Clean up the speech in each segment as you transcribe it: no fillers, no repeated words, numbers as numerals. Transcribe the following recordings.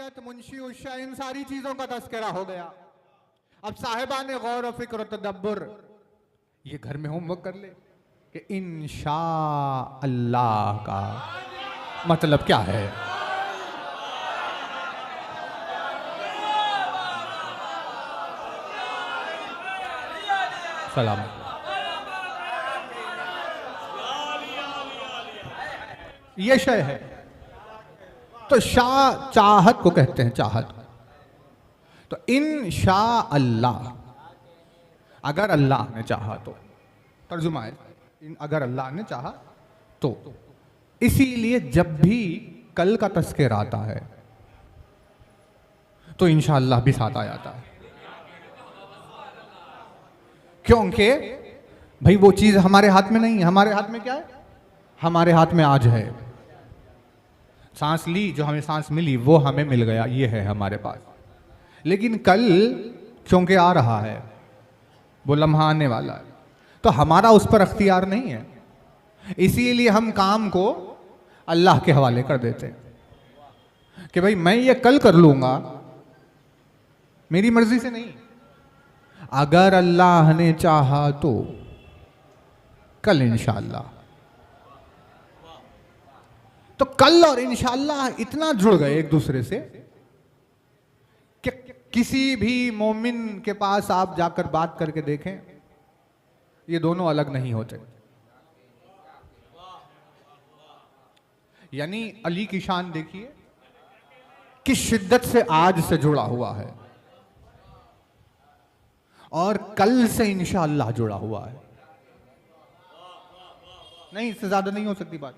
नीयत, मुंशी उशा, इन सारी चीजों का तस्करा हो गया। अब साहिबान गौर और फिक्र और तदब्बुर ये घर में होमवर्क कर ले कि इंशा अल्लाह का मतलब क्या है। सलाम। ये शय है। तो शाह चाहत को कहते हैं, चाहत। तो इंशा अल्लाह, अगर अल्लाह ने चाहा तो, तर्जुमा है अगर अल्लाह ने चाहा तो। इसीलिए जब भी कल का तस्करा आता है तो इंशाअल्लाह भी साथ आ जाता है, क्योंकि भाई वो चीज हमारे हाथ में नहीं है। हमारे हाथ में क्या है? हमारे हाथ में आज है। सांस ली, जो हमें सांस मिली वो हमें मिल गया, ये है हमारे पास। लेकिन कल क्योंकि आ रहा है, वो लम्हा आने वाला है, तो हमारा उस पर अख्तियार नहीं है। इसीलिए हम काम को अल्लाह के हवाले कर देते हैं कि भाई मैं ये कल कर लूंगा, मेरी मर्जी से नहीं। अगर अल्लाह ने चाहा तो कल इंशाअल्लाह। तो कल और इंशाअल्लाह इतना जुड़ गए एक दूसरे से कि किसी भी मोमिन के पास आप जाकर बात करके देखें, ये दोनों अलग नहीं होते। यानी अली की शान देखिए किस शिद्दत से आज से जुड़ा हुआ है और कल से इंशाअल्लाह जुड़ा हुआ है। नहीं, इससे ज्यादा नहीं हो सकती बात।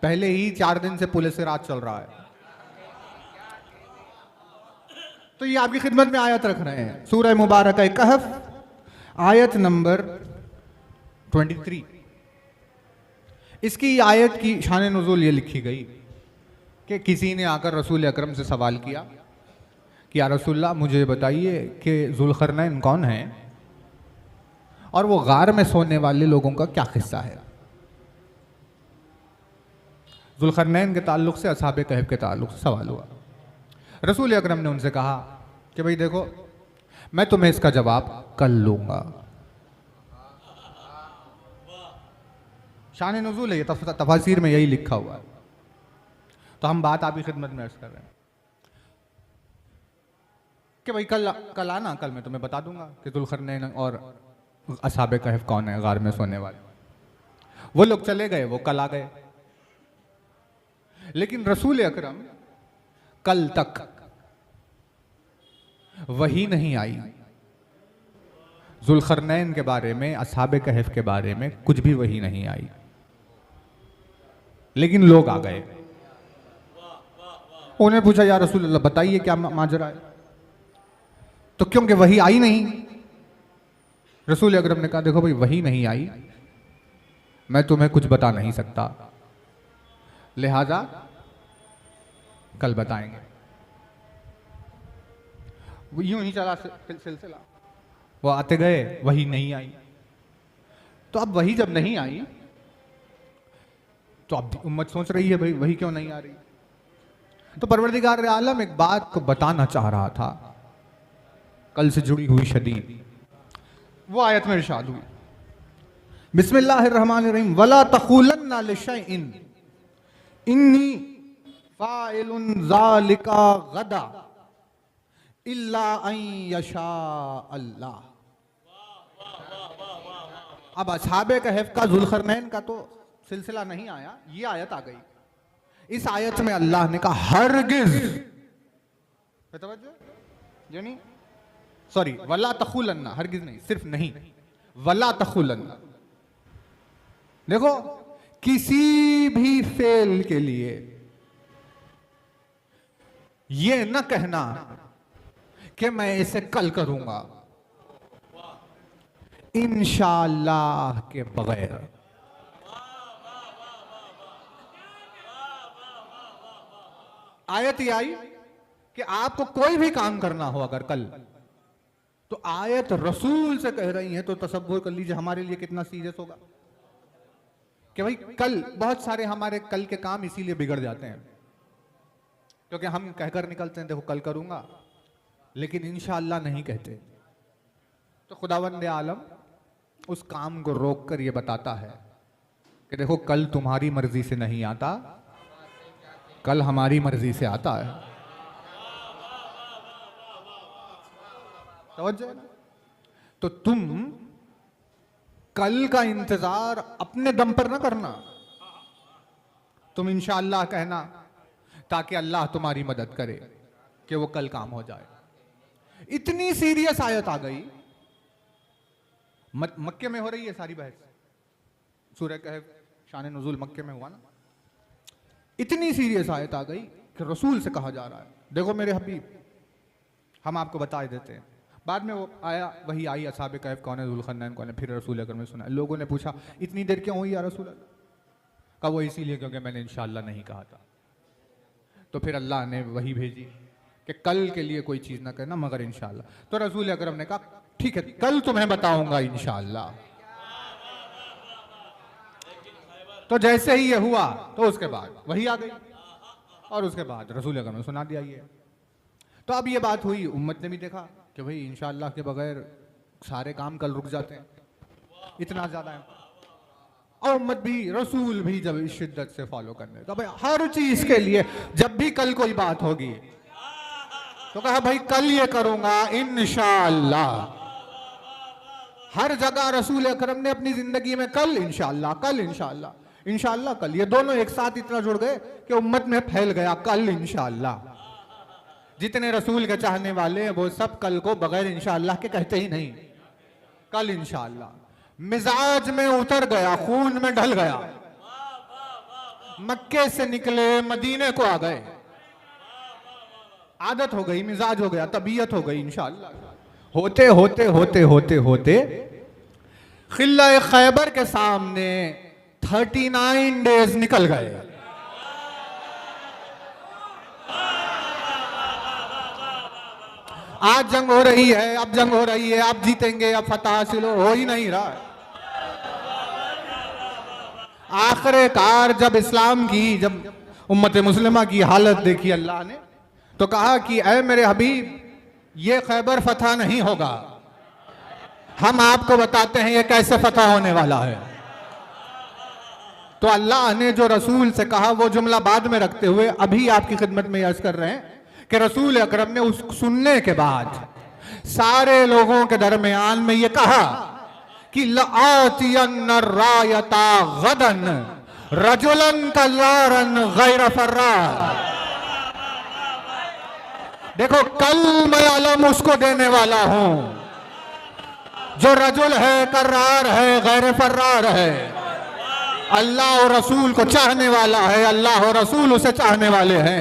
पहले ही 4 दिन से पुलिस रात चल रहा है। तो ये आपकी खिदमत में आयत रख रहे हैं, सूरह मुबारक कहफ, आयत नंबर 23। इसकी आयत की शान नुज़ूल ये लिखी गई कि किसी ने आकर रसूल अकरम से सवाल किया कि या रसूलल्लाह मुझे बताइए कि ज़ुल्क़रनैन कौन है और वो गार में सोने वाले लोगों का क्या किस्सा है। ज़ुल्क़रनैन के ताल्लुक़ से, असहाबे कहफ के ताल्लुक़ से सवाल हुआ। रसूल अकरम ने उनसे कहा कि भाई देखो, मैं तुम्हें इसका जवाब कल लूँगा। शान नुज़ूल है ये, तफासीर में यही लिखा हुआ है। तो हम बात आपकी खिदमत में अर्ज़ कर रहे हैं कि भाई कल आना, कल मैं तुम्हें बता दूंगा कि ज़ुल्क़रनैन और असहाबे कहफ कौन है, गार में सोने वाले। वो लोग चले गए, वो कल आ गए। लेकिन रसूल अकरम कल तक वही नहीं आई। ज़ुल्क़रनैन के बारे में, असहाबे कहफ के बारे में कुछ भी वही नहीं आई। लेकिन लोग आ गए, उन्हें पूछा या रसूल अल्लाह बताइए क्या माजरा है। तो क्योंकि वही आई नहीं, रसूल अकरम ने कहा देखो भाई वही नहीं आई, मैं तुम्हें कुछ बता नहीं सकता, लिहाजा कल बताएंगे। वो यूं ही चला सिलसिला, वो आते गए, वही नहीं आई। तो अब वही जब नहीं आई तो अब उम्मत सोच रही है भाई वही क्यों नहीं आ रही। तो परवरदिगार आलम एक बात को बताना चाह रहा था, कल से जुड़ी हुई शदीद। वो आयत में इरशाद हुई, बिस्मिल्लाहिर्रहमानिर्रहीम, वला तक़ूलन्ना लिशैइन इन्नी फ़ाइलुन ज़ालिका गदा इल्ला अन यशा अल्लाह। अब असहाबे कहफ का, ज़ुल्क़रनैन का तो सिलसिला नहीं आया, ये आयत आ गई। इस आयत में अल्लाह ने कहा हरगिज़, यानी सॉरी, वला तख़ूलन्ना, हरगिज़ नहीं, सिर्फ नहीं, वला तख़ूलन्ना। देखो किसी भी फेल के लिए ये न कहना कि मैं इसे कल करूंगा इंशाअल्लाह के बगैर। आयत ये आई कि आपको कोई भी काम करना हो अगर कल, तो आयत रसूल से कह रही है, तो तसव्वुर कर लीजिए हमारे लिए कितना सीरियस होगा कि भाई कल बहुत सारे हमारे कल के काम इसीलिए बिगड़ जाते हैं क्योंकि हम कहकर निकलते हैं देखो कल करूंगा, लेकिन इंशाअल्लाह नहीं कहते। तो खुदावंद आलम उस काम को रोक कर ये बताता है कि देखो कल तुम्हारी मर्जी से नहीं आता, कल हमारी मर्जी से आता है। समझे ना? तो तुम कल का इंतजार अपने दम पर ना करना, तुम इंशाअल्लाह कहना, ताकि अल्लाह तुम्हारी मदद करे कि वो कल काम हो जाए। इतनी सीरियस आयत आ गई, मक्के में हो रही है सारी बहस, सूरह कहफ शान नुज़ूल मक्के में हुआ ना। इतनी सीरियस आयत आ गई कि रसूल से कहा जा रहा है देखो मेरे हबीब, हम आपको बता देते हैं। बाद में वो आया, वही आई असहाब कहफ कौन है, ज़ुल्क़रनैन कौन है, फिर रसूल अकरम ने सुना। लोगों ने पूछा इतनी देर क्यों हुई या रसूल अल्लाह? कहा वो इसीलिए क्योंकि मैंने इंशाअल्लाह नहीं कहा था। तो फिर अल्लाह ने वही भेजी कि कल के लिए कोई चीज़ ना करना मगर इंशाअल्लाह। तो रसूल अकरम ने कहा ठीक है कल तुम्हें बताऊंगा इंशाअल्लाह। तो जैसे ही ये हुआ तो उसके बाद वही आ गई और उसके बाद रसूल अकरम ने सुना दिया ये। तो अब ये बात हुई, उम्मत ने भी देखा कि भाई इंशाअल्लाह के बगैर सारे काम कल रुक जाते हैं, इतना ज़्यादा है। और उम्मत भी, रसूल भी जब इस शिद्दत से फॉलो करने, तो भाई हर चीज के लिए जब भी कल कोई बात होगी तो कहा भाई कल ये करूंगा इंशाअल्लाह। हर जगह रसूल अकरम ने अपनी जिंदगी में कल इंशाअल्लाह, कल इंशाअल्लाह, इंशाअल्लाह कल, ये दोनों एक साथ इतना जुड़ गए कि उम्मत में फैल गया कल इंशाअल्लाह। जितने रसूल के चाहने वाले हैं वो सब कल को बगैर इंशाअल्लाह के कहते ही नहीं, कल इंशाअल्लाह। मिजाज में उतर गया, खून में ढल गया, मक्के से निकले मदीने को आ गए, आदत हो गई, मिजाज हो गया, तबीयत हो गई इंशाअल्लाह। होते होते होते होते होते खिल्ला खैबर के सामने 39 डेज निकल गए। आज जंग हो रही है, अब जंग हो रही है, अब जीतेंगे, अब फतह हासिल हो ही नहीं रहा। आखिरकार जब इस्लाम की, जब उम्मत मुस्लिमा की हालत देखी अल्लाह ने, तो कहा कि ऐ मेरे हबीब ये खैबर फतह नहीं होगा, हम आपको बताते हैं ये कैसे फतह होने वाला है। तो अल्लाह ने जो रसूल से कहा वो जुमला बाद में रखते हुए अभी आपकी खिदमत में अर्ज कर रहे हैं कि रसूल अकरम ने उस सुनने के बाद सारे लोगों के दरमियान में ये कहा कि लआतियन्न रायता गदन रजुलन कल्लारन गैर फर्रार। देखो कल मैं अलम उसको देने वाला हूं जो रजुल है, कर्रार है, गैर फर्रार है, अल्लाह और रसूल को चाहने वाला है, अल्लाह और रसूल उसे चाहने वाले हैं।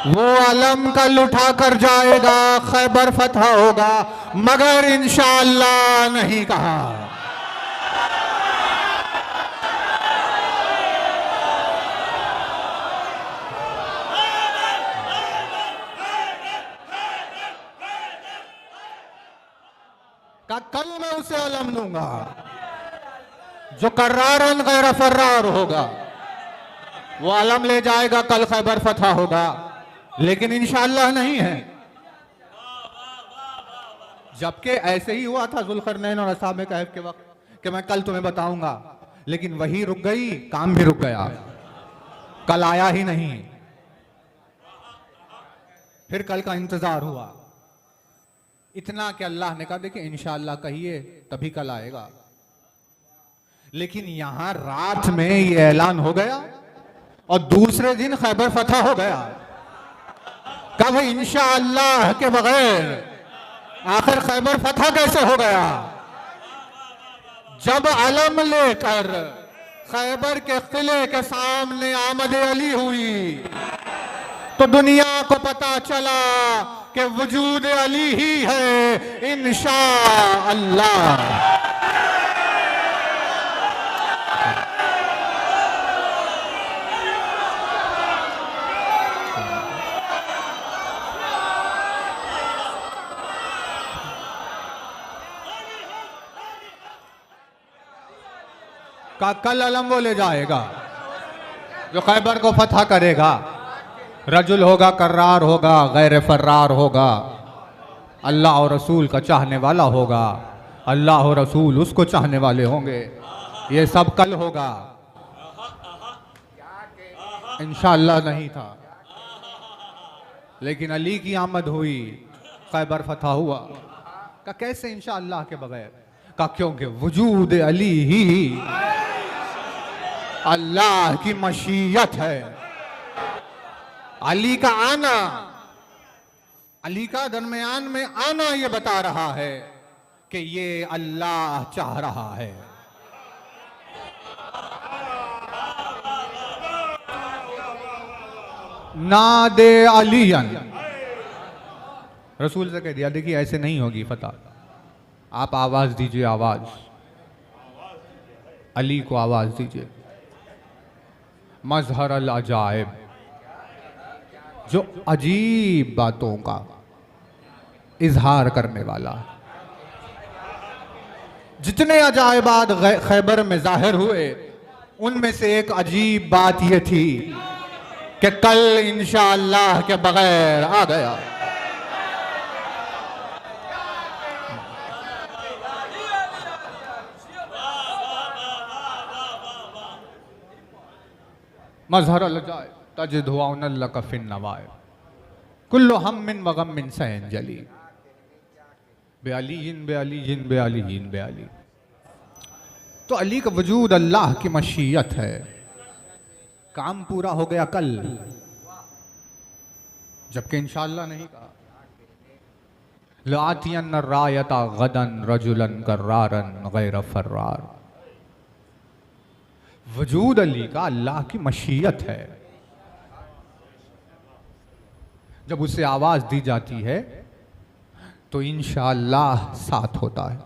वो अलम कल उठा कर जाएगा, खैबर फतह होगा, मगर इंशाअल्लाह नहीं कहा। कल मैं उसे अलम दूंगा जो कर्रारन गैर फर्रार होगा, वो अलम ले जाएगा, कल खैबर फतह होगा, लेकिन इंशाअल्लाह नहीं है। जबकि ऐसे ही हुआ था ज़ुल्क़रनैन और असहाब कहफ के वक्त कि मैं कल तुम्हें बताऊंगा, लेकिन वही रुक गई, काम भी रुक गया, कल आया ही नहीं। फिर कल का इंतजार हुआ, इतना कि अल्लाह ने कहा देखिए इंशाअल्लाह कहिए तभी कल आएगा। लेकिन यहां रात में ये ऐलान हो गया और दूसरे दिन खैबर फतह हो गया। कब इंशाअल्लाह के बगैर आखिर खैबर फतह कैसे हो गया? जब अलम लेकर खैबर के किले के सामने आमद अली हुई तो दुनिया को पता चला कि वजूद अली ही है इंशाअल्लाह। का कल अलम वो ले जाएगा जो खैबर को फतह करेगा, रजुल होगा, कर्रार होगा, गैर फर्रार होगा, अल्लाह और रसूल का चाहने वाला होगा, अल्लाह और रसूल उसको चाहने वाले होंगे। ये सब कल होगा, इंशाअल्लाह नहीं था, लेकिन अली की आमद हुई, खैबर फतह हुआ। का कैसे इंशाअल्लाह के बगैर? का क्योंकि वजूद अली ही अल्लाह की मशीयत है। अली का आना, अली का दरमियान में आना ये बता रहा है कि ये अल्लाह चाह रहा है। नादे अलियन, रसूल से कह दिया, देखिए ऐसे नहीं होगी फतह, आप आवाज दीजिए, आवाज, अली को आवाज दीजिए। मजहर अल अजाइब, जो अजीब बातों का इजहार करने वाला। जितने अजाइबात खैबर में जाहिर हुए, उनमें से एक अजीब बात यह थी कि कल इंशाअल्लाह के बगैर आ गया। मजहर अल-अजाइब तजिदहु अनल्लक फिन नवाइब कुल्लु हम्मिन व गम्मिन सयंजली बेअलीन बेअलीन बेअलीन बेअली। तो अली का वजूद अल्लाह की मशीयत है। काम पूरा हो गया कल, जबकि इंशाअल्लाह नहीं कहा। लातियन रायता गदन रजुलन कर्रारन गैर फर्रार। वजूद अली का अल्लाह की मशीयत है। जब उसे आवाज दी जाती है तो इंशाअल्लाह साथ होता है।